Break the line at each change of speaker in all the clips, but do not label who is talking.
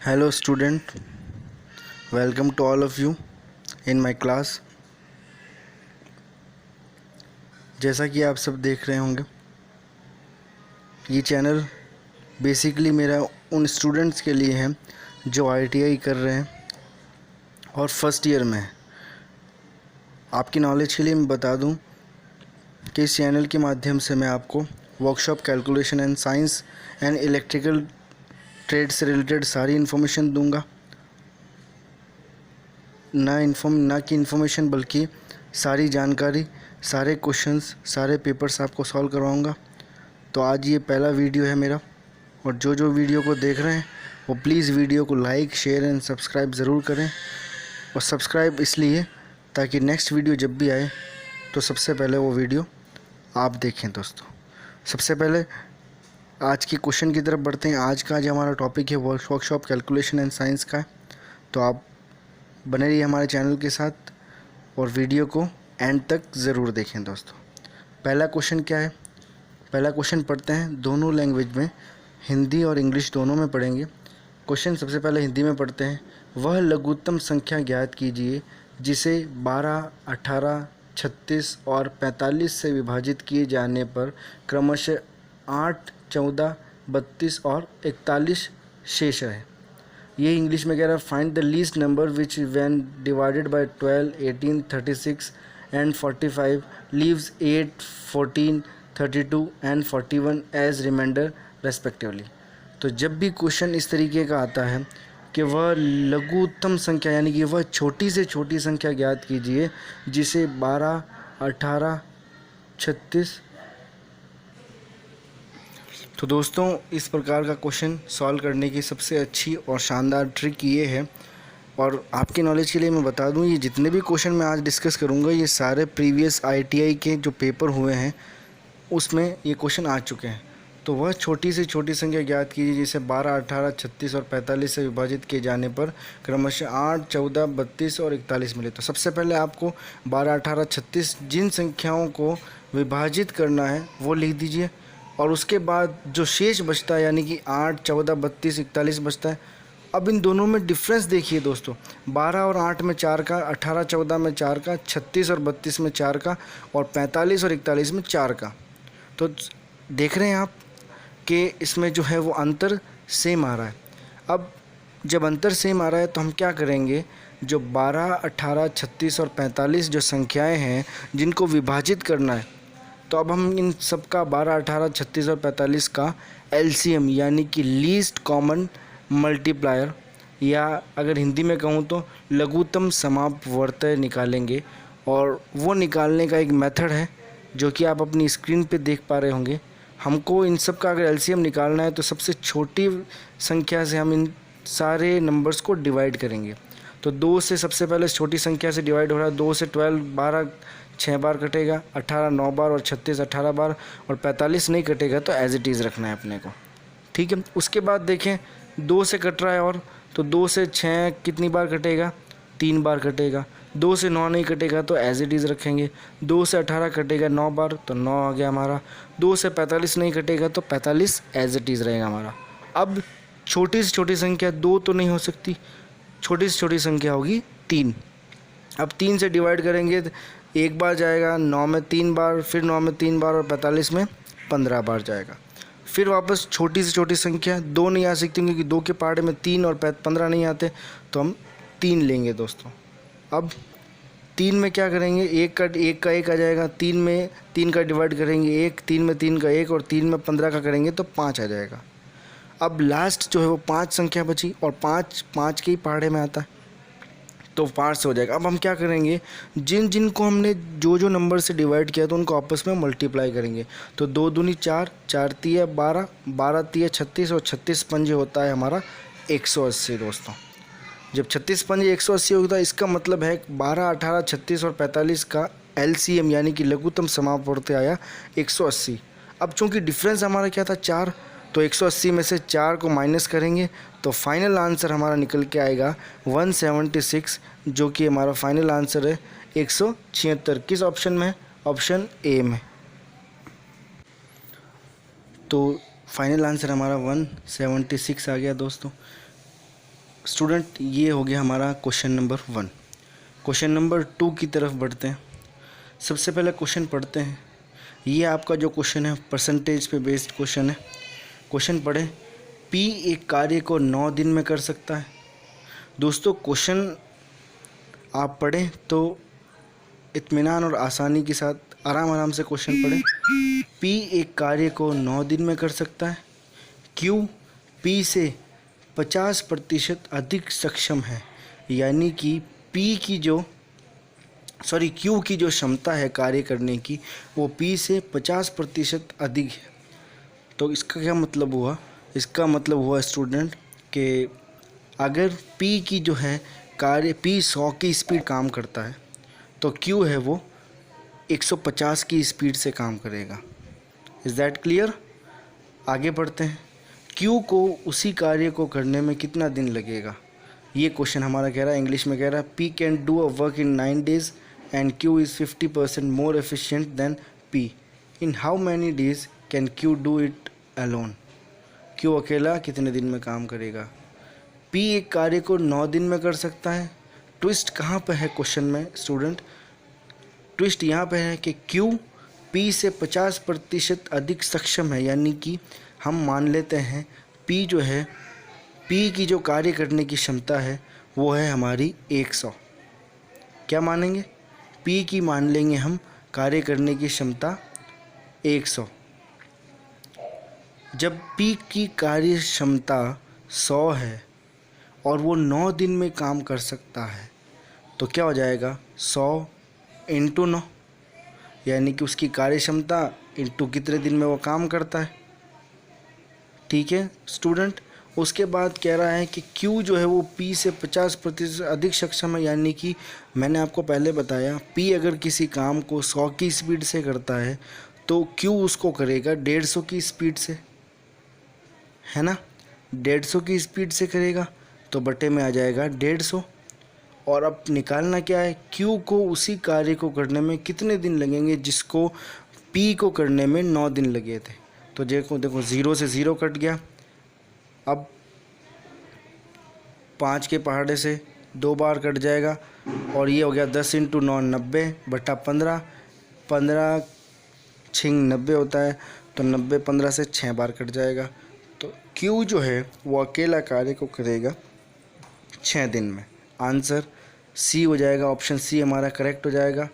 Hello student, welcome to all of you in my class। जैसा कि आप सब देख रहे होंगे, ये चैनल बेसिकली मेरा उन स्टूडेंट्स के लिए है जो ITI कर रहे हैं और फर्स्ट ईयर में है। आपकी नॉलेज के लिए मैं बता दूं कि इस चैनल के माध्यम से मैं आपको workshop, calculation and science and electrical trade से रिलेटेड सारी इन्फॉर्मेशन दूंगा। ना कि इन्फॉर्मेशन बल्कि सारी जानकारी, सारे क्वेश्चंस, सारे पेपर्स आपको सॉल्व करवाऊंगा। तो आज ये पहला वीडियो है मेरा, और जो वीडियो को देख रहे हैं वो प्लीज़ वीडियो को लाइक, शेयर एंड सब्सक्राइब ज़रूर करें। और सब्सक्राइब इसलिए ताकि नेक्स्ट वीडियो जब भी आए तो सबसे पहले वो वीडियो आप देखें। दोस्तों, सबसे पहले आज के क्वेश्चन की तरफ बढ़ते हैं। आज का जो हमारा टॉपिक है वर्कशॉप, कैलकुलेशन एंड साइंस का है। तो आप बने रहिए हमारे चैनल के साथ और वीडियो को एंड तक ज़रूर देखें। दोस्तों, पहला क्वेश्चन क्या है? पहला क्वेश्चन पढ़ते हैं, दोनों लैंग्वेज में, हिंदी और इंग्लिश दोनों में पढ़ेंगे। क्वेश्चन सबसे पहले हिंदी में पढ़ते हैं। वह लघुत्तम संख्या ज्ञात कीजिए जिसे 12, 18, 36 और 45 से विभाजित किए जाने पर क्रमशः 8, 14, 32 और 41 शेष है। ये इंग्लिश में कह रहा है, find the least number which when divided by 12, 18, 36 and 45 leaves 8, 14, 32 and 41 as reminder respectively. तो जब भी क्वेश्चन इस तरीके का आता है कि वह लघुत्तम संख्या यानी कि वह छोटी से छोटी संख्या ज्ञात कीजिए जिसे 12, 18, 36। तो दोस्तों, इस प्रकार का क्वेश्चन सॉल्व करने की सबसे अच्छी और शानदार ट्रिक ये है। और आपकी नॉलेज के लिए मैं बता दूं, ये जितने भी क्वेश्चन मैं आज डिस्कस करूंगा ये सारे प्रीवियस ITI के जो पेपर हुए हैं उसमें ये क्वेश्चन आ चुके हैं। तो वह छोटी से छोटी संख्या ज्ञात कीजिए जिसे 12, 18, 36 और 45 से विभाजित किए जाने पर क्रमशः 8, 14, 32 और 41 मिले। तो सबसे पहले आपको 12, 18, 36 जिन संख्याओं को विभाजित करना है वो लिख दीजिए, और उसके बाद जो शेष बचता है यानी कि 8, 14, 32, 41 बचता है। अब इन दोनों में डिफरेंस देखिए दोस्तों, 12 और 8 में 4 का, 18, 14 में 4 का, 36 और 32 में 4 का, और 45 और 41 में 4 का। तो देख रहे हैं आप कि इसमें जो है वो अंतर सेम आ रहा है। अब जब अंतर सेम आ रहा है तो हम क्या करेंगे, जो 12, 18, 36 और 45 जो संख्याएं हैं जिनको विभाजित करना है, तो अब हम इन सब का 12, 18, 36 और 45 का LCM यानी कि लीस्ट कॉमन मल्टीप्लायर, या अगर हिंदी में कहूँ तो लघुत्तम समापवर्तय निकालेंगे। और वो निकालने का एक मेथड है जो कि आप अपनी स्क्रीन पे देख पा रहे होंगे। हमको इन सब का अगर LCM निकालना है तो सबसे छोटी संख्या से हम इन सारे नंबर्स को डिवाइड करेंगे। तो 2 से सबसे पहले छोटी संख्या से डिवाइड हो रहा है। 2 से 12, 12 6 बार कटेगा, 18 9 बार, और 36 18 बार, और 45 नहीं कटेगा तो एज इट इज़ रखना है अपने को। ठीक है। उसके बाद देखें 2 से कट रहा है, और तो 2 से 6 कितनी बार कटेगा? 3 बार कटेगा। 2 से 9 नहीं कटेगा तो एज इट इज़ रखेंगे। 2 से 18 कटेगा 9 बार, तो 9 आ गया हमारा। 2 से 45 नहीं कटेगा तो 45 एज इट इज़ रहेगा हमारा। अब छोटी से छोटी संख्या 2 तो नहीं हो सकती, छोटी से छोटी संख्या होगी 3। अब 3 से डिवाइड करेंगे तो 1 बार जाएगा, 9 में 3 बार, फिर 9 में 3 बार, और 45 में 15 बार जाएगा। फिर वापस छोटी से छोटी संख्या 2 नहीं आ सकती क्योंकि 2 के पहाड़े में 3 और 15 नहीं आते, तो हम 3 लेंगे दोस्तों। अब 3 में क्या करेंगे, 1 का 1 आ जाएगा। 3 में 3 का डिवाइड करेंगे 1, 3 में 3 का 1, और 3 में 15 का करेंगे तो 5 आ जाएगा। अब लास्ट जो है वो 5 संख्या बची, और 5 के ही पहाड़े में आता है, तो 5 से हो जाएगा। अब हम क्या करेंगे, जिन को हमने जो नंबर से डिवाइड किया तो उनको आपस में मल्टीप्लाई करेंगे। तो 2 दूनी 4, 4 तिया 12, 12 तिया 36, और 36 पंजे होता है हमारा 180 दोस्तों। जब 36 पंजे 180 होता है, इसका मतलब है 12, 18, 36 और 45 का LCM यानी कि लघुत्तम समापवर्तय आया 180। अब चूंकि डिफरेंस हमारा क्या था 4, तो 180 में से 4 को माइनस करेंगे तो फाइनल आंसर हमारा निकल के आएगा 176, जो कि हमारा फाइनल आंसर है 176। किस ऑप्शन में है? ऑप्शन ए में। तो फाइनल आंसर हमारा 176 आ गया दोस्तों। स्टूडेंट ये हो गया हमारा क्वेश्चन नंबर 1। क्वेश्चन नंबर 2 की तरफ बढ़ते हैं। सबसे पहले क्वेश्चन पढ़ते हैं। ये आपका जो क्वेश्चन है परसेंटेज पे बेस्ड क्वेश्चन है। क्वेश्चन पढ़े, पी एक कार्य को 9 दिन में कर सकता है। दोस्तों क्वेश्चन आप पढ़ें तो इत्मीनान और आसानी के साथ आराम से क्वेश्चन पढ़ें। पी एक कार्य को 9 दिन में कर सकता है। क्यू पी से 50% अधिक सक्षम है, यानी कि क्यू की जो क्षमता है कार्य करने की वो पी से 50% अधिक है। तो इसका क्या मतलब हुआ? इसका मतलब हुआ स्टूडेंट कि अगर पी की जो है कार्य पी 100 की स्पीड काम करता है तो क्यू है वो 150 की स्पीड से काम करेगा। Is that clear? आगे बढ़ते हैं। क्यू को उसी कार्य को करने में कितना दिन लगेगा? ये क्वेश्चन हमारा कह रहा है, इंग्लिश में कह रहा है P can do a work in 9 days and Q is 50% more efficient then P. In how many days can Q do it alone? Q अकेला कितने दिन में काम करेगा? पी एक कार्य को 9 दिन में कर सकता है। ट्विस्ट कहाँ पे है क्वेश्चन में स्टूडेंट? ट्विस्ट यहाँ पे है कि क्यू पी से 50% अधिक सक्षम है, यानी कि हम मान लेते हैं पी जो है, पी की जो कार्य करने की क्षमता है वो है हमारी 100। क्या मानेंगे? पी की मान लेंगे हम कार्य करने की क्षमता 100। जब पी की कार्य क्षमता 100 है और वो 9 दिन में काम कर सकता है तो क्या हो जाएगा? 100 इंटू 9, यानी कि उसकी कार्य क्षमता इंटू कितने दिन में वो काम करता है। ठीक है स्टूडेंट। उसके बाद कह रहा है कि Q जो है वो P से 50% अधिक सक्षम है, यानी कि मैंने आपको पहले बताया P अगर किसी काम को 100 की स्पीड से करता है तो Q उसको करेगा 150 की स्पीड से, है ना। 150 की स्पीड से करेगा तो बटे में आ जाएगा 150। और अब निकालना क्या है? Q को उसी कार्य को करने में कितने दिन लगेंगे जिसको P को करने में 9 दिन लगे थे। तो देखो 0 से 0 कट गया। अब 5 के पहाड़े से 2 बार कट जाएगा और ये हो गया 10 इंटू 9 90 बटा 15। 15 छिंग 90 होता है तो 90 15 से 6 बार कट जाएगा। तो Q जो है वो अकेला कार्य को करेगा 6 दिन में। आंसर सी हो जाएगा, ऑप्शन सी हमारा करेक्ट हो जाएगा।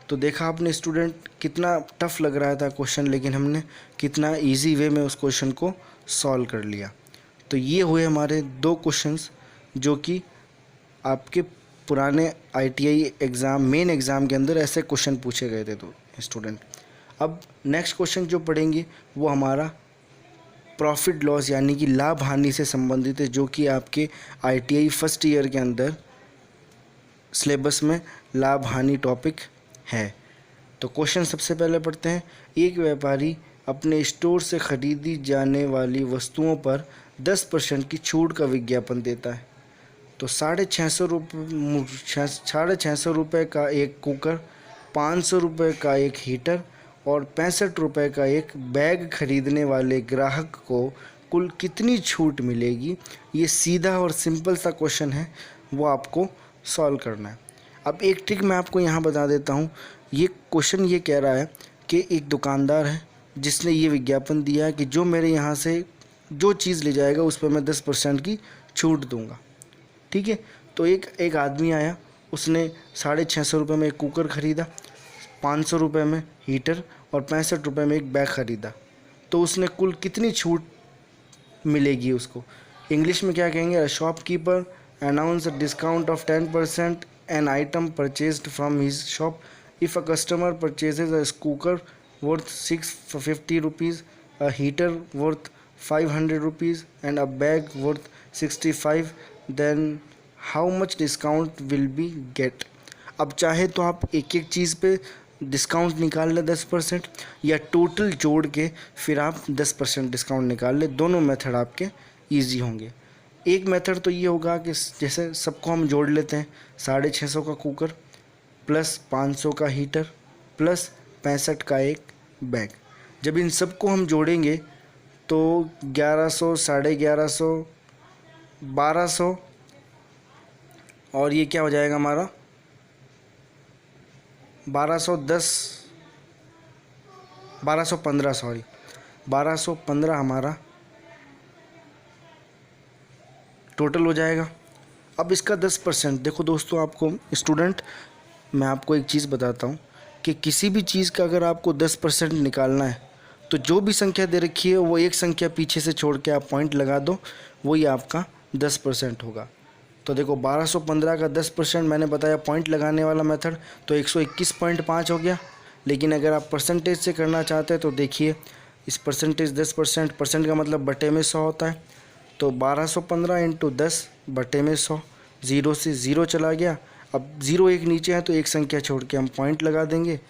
तो देखा आपने स्टूडेंट कितना टफ लग रहा था क्वेश्चन, लेकिन हमने कितना इजी वे में उस क्वेश्चन को सॉल्व कर लिया। तो ये हुए हमारे 2 क्वेश्चंस जो कि आपके पुराने ITI एग्ज़ाम मेन एग्ज़ाम के अंदर ऐसे क्वेश्चन पूछे गए थे। तो स्टूडेंट अब नेक्स्ट क्वेश्चन जो पढ़ेंगे वो हमारा प्रॉफिट लॉस यानी कि लाभ हानि से संबंधित है, जो कि आपके ITI फर्स्ट ईयर के अंदर सिलेबस में लाभ हानि टॉपिक है। तो क्वेश्चन सबसे पहले पढ़ते हैं। एक व्यापारी अपने स्टोर से खरीदी जाने वाली वस्तुओं पर 10% की छूट का विज्ञापन देता है। तो 650 रुपये का एक कुकर, 500 रुपये का एक हीटर और 65 रुपये का एक बैग खरीदने वाले ग्राहक को कुल कितनी छूट मिलेगी? ये सीधा और सिंपल सा क्वेश्चन है, वो आपको सॉल्व करना है। अब एक ट्रिक मैं आपको यहाँ बता देता हूँ। ये क्वेश्चन ये कह रहा है कि एक दुकानदार है जिसने ये विज्ञापन दिया है कि जो मेरे यहाँ से जो चीज़ ले जाएगा उस पर मैं 10% की छूट दूँगा। ठीक है। तो एक आदमी आया, उसने 650 रुपये में एक कुकर ख़रीदा, 500 रुपये में हीटर और 65 रुपये में एक बैग ख़रीदा। तो उसने कुल कितनी छूट मिलेगी उसको? इंग्लिश में क्या कहेंगे? Shopkeeper announce a discount of 10% an item purchased from his shop. If a customer purchases a cooker worth 650 rupees, a heater worth 500 rupees and a bag worth 65, then how much discount will be get? अब चाहे तो आप एक एक चीज़ पे discount निकाल लें 10%, या टोटल जोड़ के फिर आप 10% डिस्काउंट निकाल लें। दोनों मेथड आपके ईजी होंगे। एक मेथड तो ये होगा कि जैसे सबको हम जोड़ लेते हैं, 650 का कुकर प्लस 500 का हीटर प्लस 65 का एक बैग। जब इन सबको हम जोड़ेंगे तो 1100, 1150, 1200 और ये क्या हो जाएगा हमारा 1215 सॉरी 1215 हमारा टोटल हो जाएगा। अब इसका 10% देखो दोस्तों, आपको स्टूडेंट मैं आपको एक चीज़ बताता हूँ कि किसी भी चीज़ का अगर आपको 10% निकालना है तो जो भी संख्या दे रखी है वो एक संख्या पीछे से छोड़ के आप पॉइंट लगा दो, वही आपका 10% होगा। तो देखो 1215 का 10% मैंने बताया पॉइंट लगाने वाला मेथड, तो 121.5 हो गया। लेकिन अगर आप परसेंटेज से करना चाहते हैं तो देखिए इस परसेंटेज 10%, परसेंट का मतलब बटे में 100 होता है। तो 1215 इंटू 10 बटे में 100, 0 से 0 चला गया। अब 0 एक नीचे है तो एक संख्या छोड़ के हम पॉइंट लगा देंगे।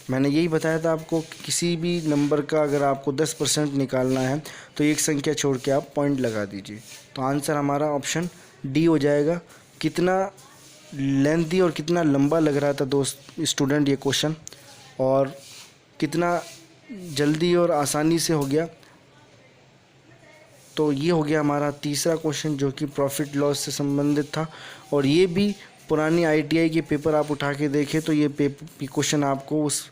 मैंने यही बताया था आपको कि किसी भी नंबर का अगर आपको 10% निकालना है तो एक संख्या छोड़ के आप पॉइंट लगा दीजिए। तो आंसर हमारा ऑप्शन डी हो जाएगा। कितना लेंथी और कितना लंबा लग रहा था दोस्त स्टूडेंट ये क्वेश्चन, और कितना जल्दी और आसानी से हो गया। तो ये हो गया हमारा तीसरा क्वेश्चन जो कि प्रॉफिट लॉस से संबंधित था। और ये भी पुरानी आईटीआई के पेपर आप उठा के देखें तो ये क्वेश्चन आपको उस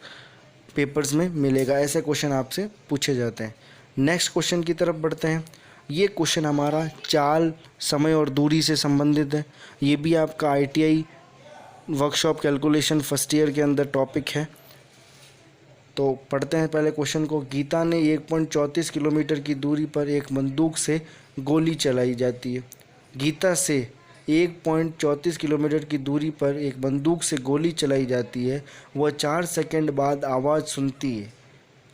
पेपर्स में मिलेगा, ऐसे क्वेश्चन आपसे पूछे जाते हैं। नेक्स्ट क्वेश्चन की तरफ बढ़ते हैं। ये क्वेश्चन हमारा चाल, समय और दूरी से संबंधित है। ये भी आपका ITI workshop calculation first year के अंदर टॉपिक है। तो पढ़ते हैं पहले क्वेश्चन को। गीता ने 1.34 किलोमीटर की दूरी पर एक बंदूक से गोली चलाई जाती है। गीता से 1.34 किलोमीटर की दूरी पर एक बंदूक से गोली चलाई जाती है। वह 4 सेकंड बाद आवाज़ सुनती है।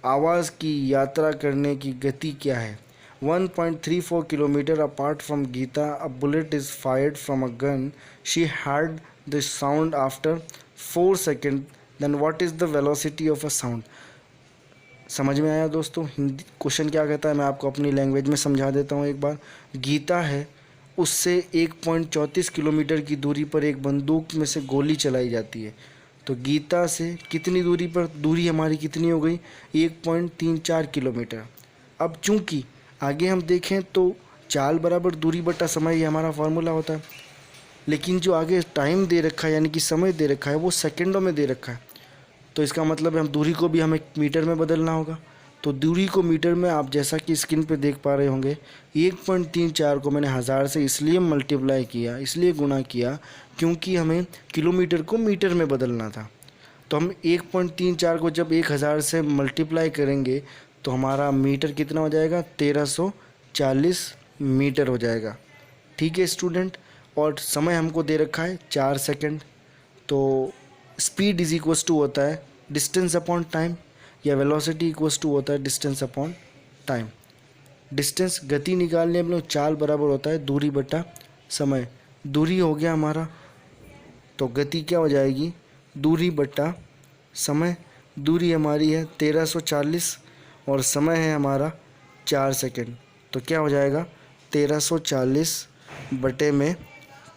आवाज़ की यात्रा करने की गति क्या है? 1.34 kilometre apart from Geeta, a bullet is fired from a gun. She heard the sound after 4 seconds. Then what is the velocity of a sound? समझ में आया दोस्तों? हिंदी क्वेश्चन क्या कहता है मैं आपको अपनी लैंग्वेज में समझा देता हूँ एक बार। गीता है, उससे 1.34 किलोमीटर की दूरी पर एक बंदूक में से गोली चलाई जाती है। तो गीता से कितनी दूरी पर, दूरी हमारी कितनी हो गई? 1.34 किलोमीटर। अब चूंकि आगे हम देखें तो चाल बराबर दूरी बटा समय, ये हमारा फार्मूला होता है। लेकिन जो आगे टाइम दे रखा है यानी कि समय दे रखा है वो सेकंडों में दे रखा है। तो इसका मतलब है हम दूरी को भी हमें मीटर में बदलना होगा। तो दूरी को मीटर में आप जैसा कि स्क्रीन पे देख पा रहे होंगे 1.34 को मैंने 1000 से इसलिए मल्टीप्लाई किया, इसलिए गुणा किया क्योंकि हमें किलोमीटर को मीटर में बदलना था। तो हम 1.34 को जब 1000 से मल्टीप्लाई करेंगे तो हमारा मीटर कितना हो जाएगा? 1340 मीटर हो जाएगा। ठीक है स्टूडेंट। और समय हमको दे रखा है 4 सेकंड। तो स्पीड इज इक्वस टू होता है डिस्टेंस अपॉन टाइम, या वेलोसिटी इक्वस टू होता है डिस्टेंस अपॉन टाइम। डिस्टेंस गति निकालने में चाल बराबर होता है दूरी बटा समय। दूरी हो गया हमारा, तो गति क्या हो जाएगी? दूरी बटा समय। दूरी हमारी है 1340 और समय है हमारा 4 सेकंड। तो क्या हो जाएगा? 1340 बटे में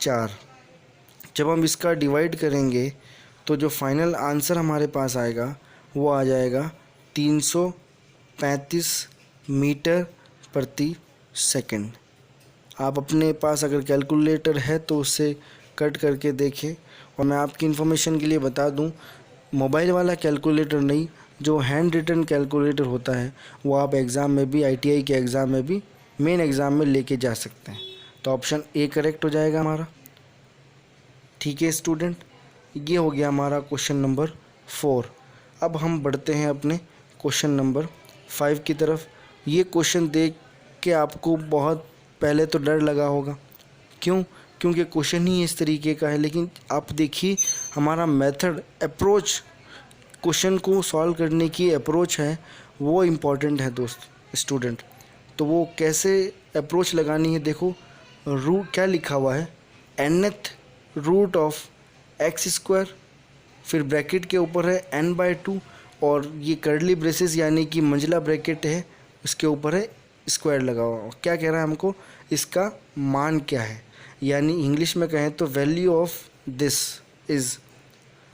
4। जब हम इसका डिवाइड करेंगे तो जो फाइनल आंसर हमारे पास आएगा वो आ जाएगा 335 मीटर प्रति सेकंड। आप अपने पास अगर कैलकुलेटर है तो उससे कट करके देखें। और मैं आपकी इन्फॉर्मेशन के लिए बता दूं, मोबाइल वाला कैलकुलेटर नहीं, जो हैंड रिटन कैलकुलेटर होता है वो आप एग्ज़ाम में भी, आईटीआई के एग्ज़ाम में भी, मेन एग्ज़ाम में लेके जा सकते हैं। तो ऑप्शन ए करेक्ट हो जाएगा हमारा। ठीक है स्टूडेंट, ये हो गया हमारा क्वेश्चन नंबर 4। अब हम बढ़ते हैं अपने क्वेश्चन नंबर 5 की तरफ। ये क्वेश्चन देख के आपको बहुत पहले तो डर लगा होगा, क्यों? क्योंकि क्वेश्चन ही इस तरीके का है। लेकिन आप देखिए हमारा मेथड, अप्रोच, क्वेश्चन को सॉल्व करने की अप्रोच है वो इम्पॉर्टेंट है दोस्त स्टूडेंट। तो वो कैसे अप्रोच लगानी है, देखो रूट क्या लिखा हुआ है, nth root of x square, फिर ब्रैकेट के ऊपर है n/2 और ये कर्ली ब्रेसेस यानी कि मंझला ब्रैकेट है, उसके ऊपर है स्क्वायर लगा हुआ। क्या कह रहा है हमको? इसका मान क्या है, यानी इंग्लिश में कहें तो वैल्यू ऑफ दिस इज़,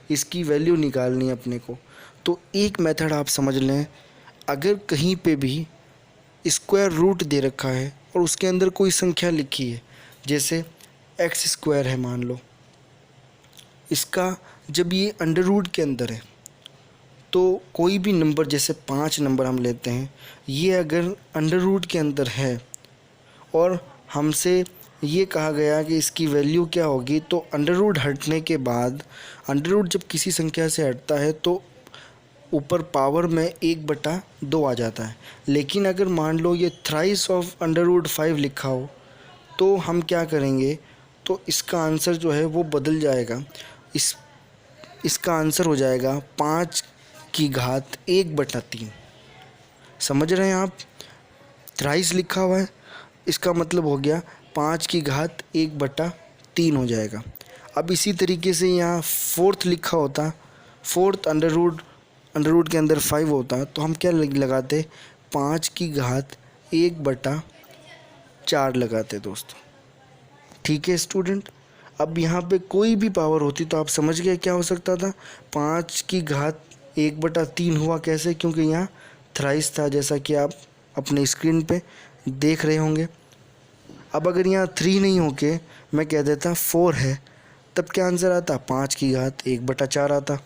इसकी वैल्यू निकालनी है अपने को। तो एक मेथड आप समझ लें, अगर कहीं पे भी स्क्वायर रूट दे रखा है और उसके अंदर कोई संख्या लिखी है, जैसे एक्स स्क्वायर है मान लो, इसका जब ये अंडर रूट के अंदर है तो कोई भी नंबर, जैसे 5 नंबर हम लेते हैं, ये अगर अंडर रूट के अंदर है और हमसे ये कहा गया कि इसकी वैल्यू क्या होगी, तो अंडर रूट हटने के बाद, अंडर रूट जब किसी संख्या से हटता है तो ऊपर पावर में 1/2 आ जाता है। लेकिन अगर मान लो ये थ्राइस ऑफ अंडर रूट 5 लिखा हो तो हम क्या करेंगे, तो इसका आंसर जो है वो बदल जाएगा। इसका आंसर हो जाएगा 5 की घात 1/3। समझ रहे हैं आप? थ्राइस लिखा हुआ है, इसका मतलब हो गया 5 की घात 1/3 हो जाएगा। अब इसी तरीके से यहाँ 4th लिखा होता, 4th अंडर रूट के अंदर 5 होता, तो हम क्या लगाते, 5 की घात 1/4 लगाते दोस्तों। ठीक है स्टूडेंट, अब यहाँ पे कोई भी पावर होती तो आप समझ गए क्या हो सकता था। 5 की घात 1/3 हुआ कैसे, क्योंकि यहाँ थ्राइस था, जैसा कि आप अपने स्क्रीन पे देख रहे होंगे। अब अगर यहाँ 3 नहीं होके मैं कह देता 4 है, तब क्या आंसर आता, 5 की घात 1/4 आता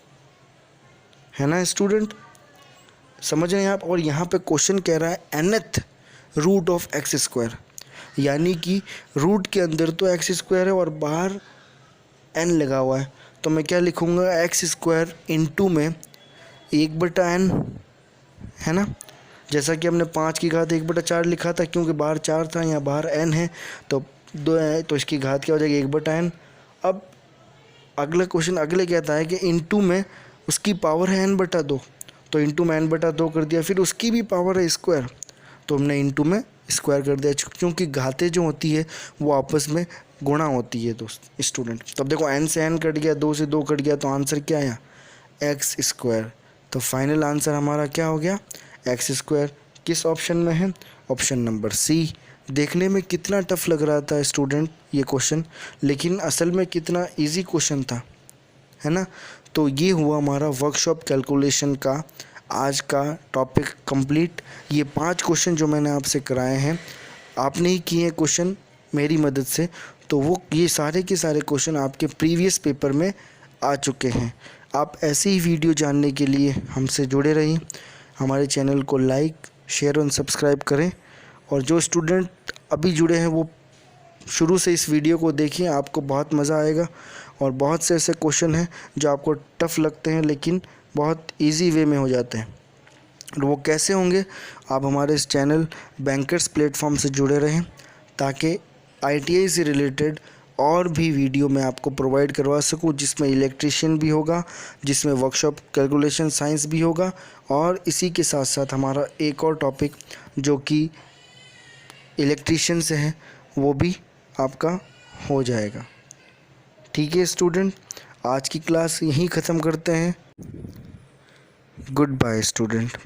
है ना स्टूडेंट। समझ रहे हैं आप? और यहाँ पे क्वेश्चन कह रहा है nth root of x square, यानी कि रूट के अंदर तो एक्स स्क्वायर है और बाहर n लगा हुआ है, तो मैं क्या लिखूँगा, एक्स स्क्वायर इंटू में 1/n, है ना। जैसा कि हमने 5 की घात 1/4 लिखा था, क्योंकि बाहर 4 था, यहाँ बाहर n है, तो 2 है, तो इसकी घात क्या हो जाएगी, 1/n। अब अगला क्वेश्चन अगले कहता है कि इंटू में उसकी पावर है n/2, तो इंटू में n/2 कर दिया, फिर उसकी भी पावर है स्क्वायर, तो हमने इंटू में स्क्वायर कर दिया, क्योंकि घातें जो होती है वो आपस में गुणा होती है दोस्त स्टूडेंट। तो अब देखो n से n कट गया, 2 से 2 कट गया, तो आंसर क्या आया, एक्स स्क्वायर। तो फाइनल आंसर हमारा क्या हो गया, एक्स स्क्वायर। किस ऑप्शन में है, ऑप्शन नंबर सी। देखने में कितना टफ लग रहा था स्टूडेंट ये क्वेश्चन, लेकिन असल में कितना इजी क्वेश्चन था, है ना। तो ये हुआ हमारा वर्कशॉप कैलकुलेशन का आज का टॉपिक कंप्लीट। ये 5 क्वेश्चन जो मैंने आपसे कराए हैं, आपने ही किए क्वेश्चन मेरी मदद से, तो वो ये सारे के सारे क्वेश्चन आपके प्रीवियस पेपर में आ चुके हैं। आप ऐसे ही वीडियो जानने के लिए हमसे जुड़े रहिए, हमारे चैनल को लाइक, शेयर और सब्सक्राइब करें। और जो स्टूडेंट अभी जुड़े हैं वो शुरू से इस वीडियो को देखिए, आपको बहुत मज़ा आएगा। और बहुत से ऐसे क्वेश्चन हैं जो आपको टफ़ लगते हैं लेकिन बहुत इजी वे में हो जाते हैं। और वो कैसे होंगे, आप हमारे इस चैनल बैंकर्स प्लेटफॉर्म से जुड़े रहें, ताकि ITI से रिलेटेड और भी वीडियो मैं आपको प्रोवाइड करवा सकूं, जिसमें इलेक्ट्रीशियन भी होगा, जिसमें वर्कशॉप कैलकुलेशन साइंस भी होगा, और इसी के साथ साथ हमारा एक और टॉपिक जो कि इलेक्ट्रीशियन से है वो भी आपका हो जाएगा। ठीक है स्टूडेंट, आज की क्लास यहीं ख़त्म करते हैं। Goodbye student.